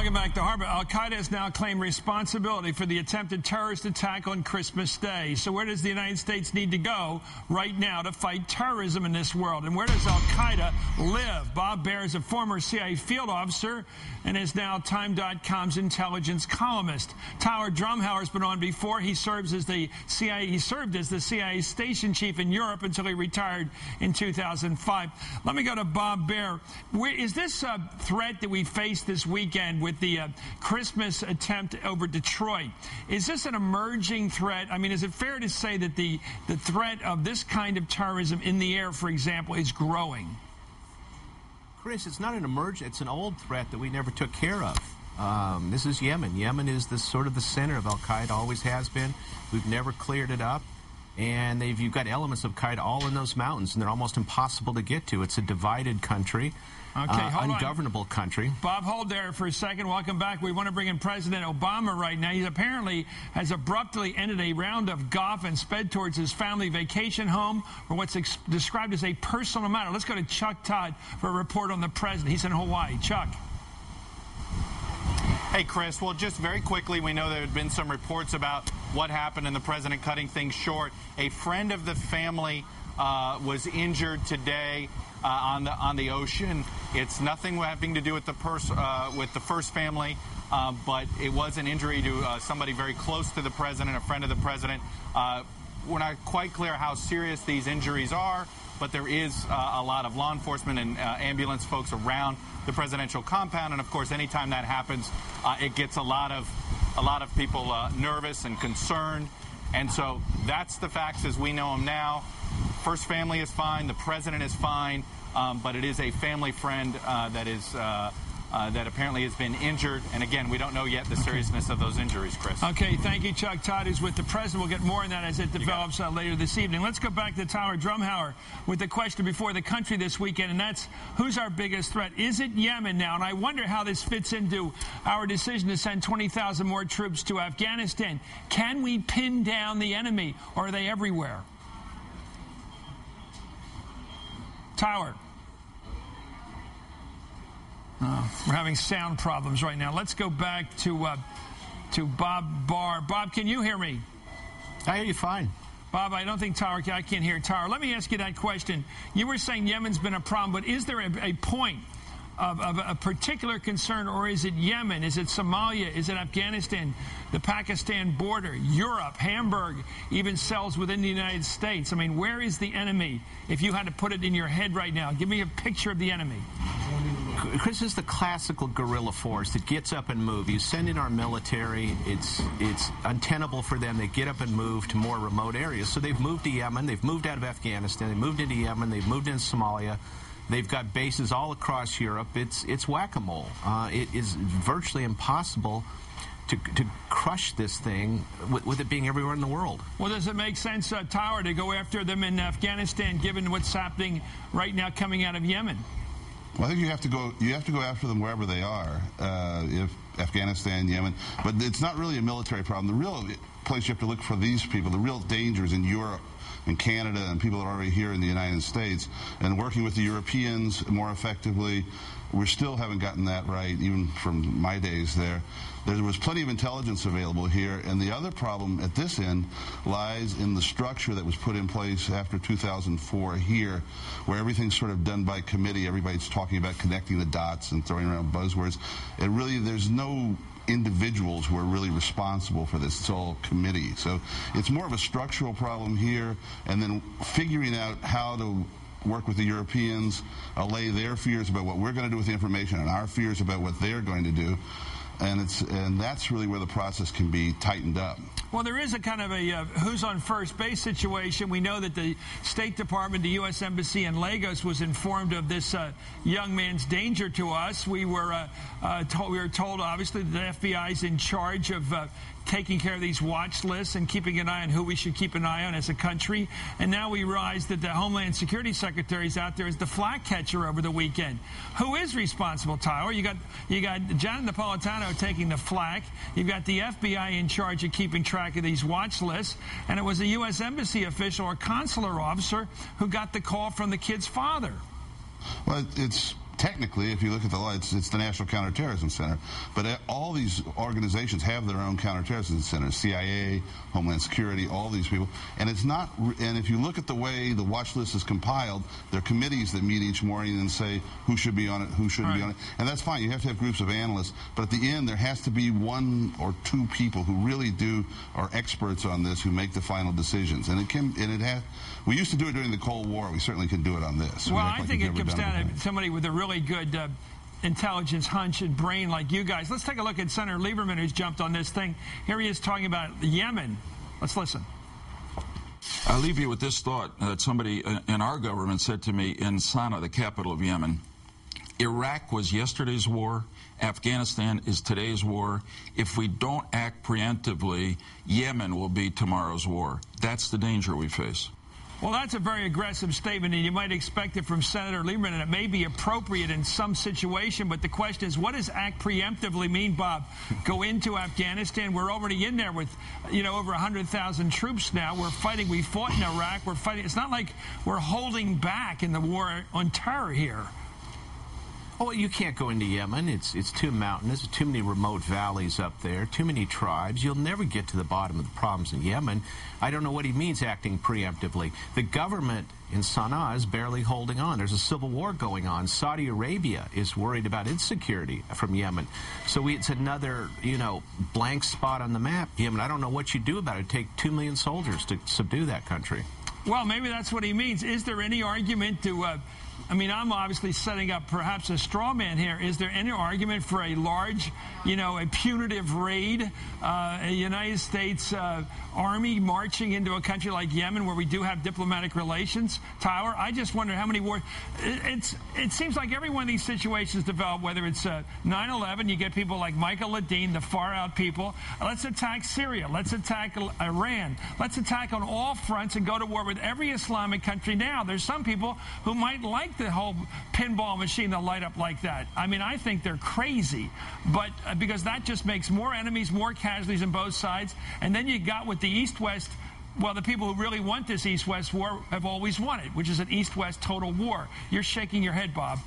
Welcome back to Harbor. Al-Qaeda has now claimed responsibility for the attempted terrorist attack on Christmas Day. So where does the United States need to go right now to fight terrorism in this world? And where does Al-Qaeda live? Bob Baer is a former CIA field officer and is now Time.com's intelligence columnist. Tyler Drumhauer has been on before. He served as the CIA station chief in Europe until he retired in 2005. Let me go to Bob Baer. Is this a threat that we face this weekend with the Christmas attempt over Detroit? Is this an emerging threat? I mean, is it fair to say that the threat of this kind of terrorism in the air, for example, is growing? Chris, it's not an emerging, it's an old threat that we never took care of. This is Yemen. Yemen is the sort of the center of Al-Qaeda, always has been. We've never cleared it up. And you've got elements of Al-Qaeda all in those mountains, and they're almost impossible to get to. It's a divided country. Okay, ungovernable country. Bob, hold there for a second. Welcome back. We want to bring in President Obama right now. He apparently has abruptly ended a round of golf and sped towards his family vacation home for what's described as a personal matter. Let's go to Chuck Todd for a report on the president. He's in Hawaii. Chuck. Hey, Chris. Well, just very quickly, we know there had been some reports about what happened and the president cutting things short. A friend of the family was injured today on the ocean. It's nothing having to do with the first family, but it was an injury to somebody very close to the president, a friend of the president. We're not quite clear how serious these injuries are, but there is a lot of law enforcement and ambulance folks around the presidential compound, and of course, anytime that happens, it gets a lot of people nervous and concerned. And so that's the facts as we know them now. First family is fine. The president is fine. But it is a family friend that apparently has been injured. And again, we don't know yet the seriousness of those injuries, Chris. Okay, thank you, Chuck Todd, who's with the president. We'll get more on that as it develops later this evening. Let's go back to Tyler Drumhauer with the question before the country this weekend, and that's who's our biggest threat? Is it Yemen now? And I wonder how this fits into our decision to send 20,000 more troops to Afghanistan. Can we pin down the enemy, or are they everywhere? Tyler. We're having sound problems right now. Let's go back to Bob Barr. Bob, can you hear me? I hear you fine. Bob, I don't think Tyler, I can't hear Tyler. Let me ask you that question. You were saying Yemen's been a problem, but is there a point of a particular concern, or is it Yemen? Is it Somalia? Is it Afghanistan? The Pakistan border? Europe? Hamburg? Even cells within the United States? I mean, where is the enemy? If you had to put it in your head right now, give me a picture of the enemy. Chris, this is the classical guerrilla force that gets up and moves. You send in our military, it's untenable for them. They get up and move to more remote areas. So they've moved to Yemen, they've moved out of Afghanistan, they've moved into Yemen, they've moved into Somalia. They've got bases all across Europe. It's whack-a-mole. It is virtually impossible to crush this thing with it being everywhere in the world. Well, does it make sense, Tyler, to go after them in Afghanistan, given what's happening right now coming out of Yemen? Well, I think you have to go after them wherever they are, if Afghanistan, Yemen. But it's not really a military problem. The real place you have to look for these people, the real danger is in Europe and Canada and people that are already here in the United States. And working with the Europeans more effectively, we still haven't gotten that right, even from my days there. There was plenty of intelligence available here, and the other problem at this end lies in the structure that was put in place after 2004 here, where everything's sort of done by committee. Everybody's talking about connecting the dots and throwing around buzzwords. And really, there's no individuals who are really responsible for this. It's all committee. So it's more of a structural problem here, and then figuring out how to work with the Europeans, allay their fears about what we're going to do with the information and our fears about what they're going to do. And that's really where the process can be tightened up. Well, there is a kind of a who's on first base situation. We know that the State Department, the U.S. Embassy in Lagos was informed of this young man's danger to us. We were told, obviously, that the FBI is in charge of taking care of these watch lists and keeping an eye on who we should keep an eye on as a country. And now we realize that the Homeland Security Secretary is out there as the flag catcher over the weekend. Who is responsible, Tyler? You got Janet Napolitano taking the flak. You've got the FBI in charge of keeping track of these watch lists. And it was a U.S. Embassy official or consular officer who got the call from the kid's father. Well, it's technically, if you look at the law, it's the National Counterterrorism Center. But all these organizations have their own counterterrorism centers: CIA, Homeland Security, all these people. And it's not. And if you look at the way the watch list is compiled, there are committees that meet each morning and say who should be on it, who shouldn't be on it, and that's fine. You have to have groups of analysts, but at the end, there has to be one or two people who really are experts on this, who make the final decisions. And we used to do it during the Cold War. We certainly can do it on this. Well, I think it comes down to somebody with a really good intelligence, hunch, and brain like you guys. Let's take a look at Senator Lieberman, who's jumped on this thing. Here he is talking about Yemen. Let's listen. I'll leave you with this thought that somebody in our government said to me in Sana'a, the capital of Yemen. Iraq was yesterday's war. Afghanistan is today's war. If we don't act preemptively, Yemen will be tomorrow's war. That's the danger we face. Well, that's a very aggressive statement, and you might expect it from Senator Lieberman, and it may be appropriate in some situation, but the question is, what does act preemptively mean, Bob? Go into Afghanistan? We're already in there with, over 100,000 troops now. We're fighting. We fought in Iraq. We're fighting. It's not like we're holding back in the war on terror here. Oh, you can't go into Yemen. It's too mountainous, too many remote valleys up there, too many tribes. You'll never get to the bottom of the problems in Yemen. I don't know what he means acting preemptively. The government in Sana'a is barely holding on. There's a civil war going on. Saudi Arabia is worried about its security from Yemen. So it's another, blank spot on the map, Yemen. I don't know what you do about it. It'd take 2 million soldiers to subdue that country. Well, maybe that's what he means. Is there any argument to... I'm obviously setting up perhaps a straw man here. Is there any argument for a large, a punitive raid, a United States army marching into a country like Yemen where we do have diplomatic relations? Tyler, I just wonder how many wars. It seems like every one of these situations develop, whether it's 9/11, you get people like Michael Ledeen, the far-out people. Let's attack Syria. Let's attack Iran. Let's attack on all fronts and go to war with every Islamic country now. There's some people who might like the whole pinball machine to light up like that. I think they're crazy, but because that just makes more enemies, more casualties on both sides, and then you got with the East-West. Well, the people who really want this East-West war have always wanted, which is an East-West total war. You're shaking your head, Bob.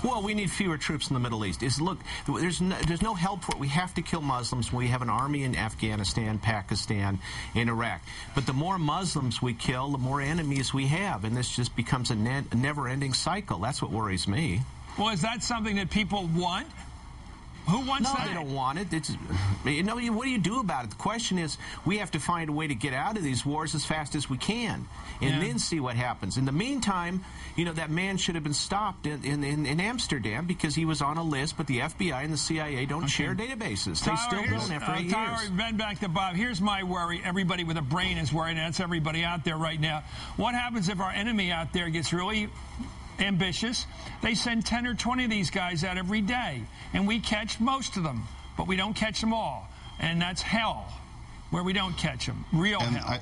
Well, we need fewer troops in the Middle East. Look, there's no help for it. We have to kill Muslims. We have an army in Afghanistan, Pakistan, and Iraq. But the more Muslims we kill, the more enemies we have, and this just becomes a never-ending cycle. That's what worries me. Well, is that something that people want? Who wants that? No, they don't want it. What do you do about it? The question is, we have to find a way to get out of these wars as fast as we can, and then see what happens. In the meantime, that man should have been stopped in Amsterdam because he was on a list, but the FBI and the CIA don't share databases. They still don't after 8 years. Tyler, then back to Bob. Here's my worry. Everybody with a brain is worried, and that's everybody out there right now. What happens if our enemy out there gets really ambitious? They send 10 or 20 of these guys out every day, and we catch most of them, but we don't catch them all, and that's hell where we don't catch them. Real hell.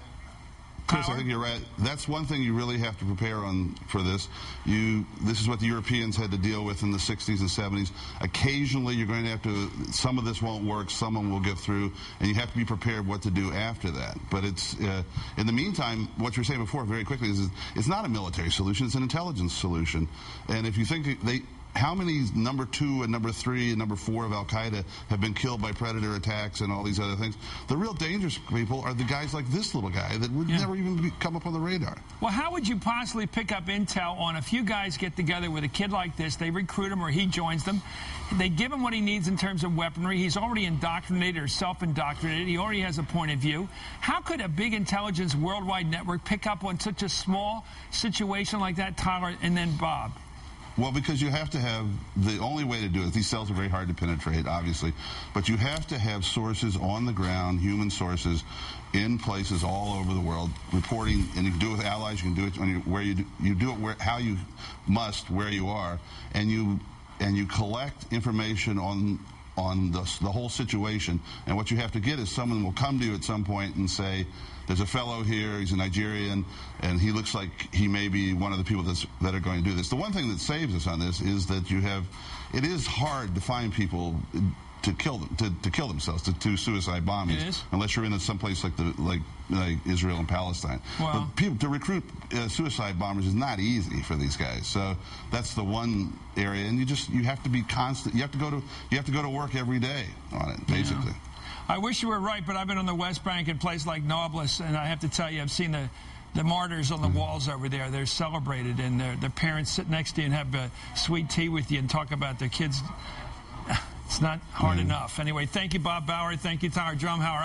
Chris, I think you're right. That's one thing you really have to prepare on for this. This is what the Europeans had to deal with in the 60s and 70s. Occasionally, you're going to have to, some of this won't work, some of them will get through, and you have to be prepared what to do after that. But it's, in the meantime, what you were saying before very quickly is it's not a military solution, it's an intelligence solution. And if you think how many number 2 and number 3 and number 4 of Al-Qaeda have been killed by predator attacks and all these other things? The real dangerous people are the guys like this little guy that would never even come up on the radar. Well, how would you possibly pick up intel on a few guys get together with a kid like this, they recruit him or he joins them, they give him what he needs in terms of weaponry, he's already indoctrinated or self-indoctrinated, he already has a point of view. How could a big intelligence worldwide network pick up on such a small situation like that, Tyler, and then Bob? Well, because you have to have, the only way to do it, these cells are very hard to penetrate, obviously, but you have to have sources on the ground, human sources, in places all over the world, reporting, and you can do it with allies, you can do it where you do it how you must, where you are, and you collect information on the whole situation, and what you have to get is someone will come to you at some point and say, there's a fellow here, he's a Nigerian, and he looks like he may be one of the people that are going to do this. The one thing that saves us on this is that it is hard to find people kill themselves, to do suicide bombings. It is? Unless you're in some place like Israel and Palestine. Well, but people, to recruit suicide bombers is not easy for these guys. So that's the one area, and you have to be constant. You have to go to work every day on it, basically. Yeah. I wish you were right, but I've been on the West Bank in places like Nablus, and I have to tell you, I've seen the martyrs on the walls over there. They're celebrated, and their parents sit next to you and have sweet tea with you and talk about their kids. It's not hard enough. Anyway, thank you, Bob Bauer. Thank you, Tyler Drumhauer.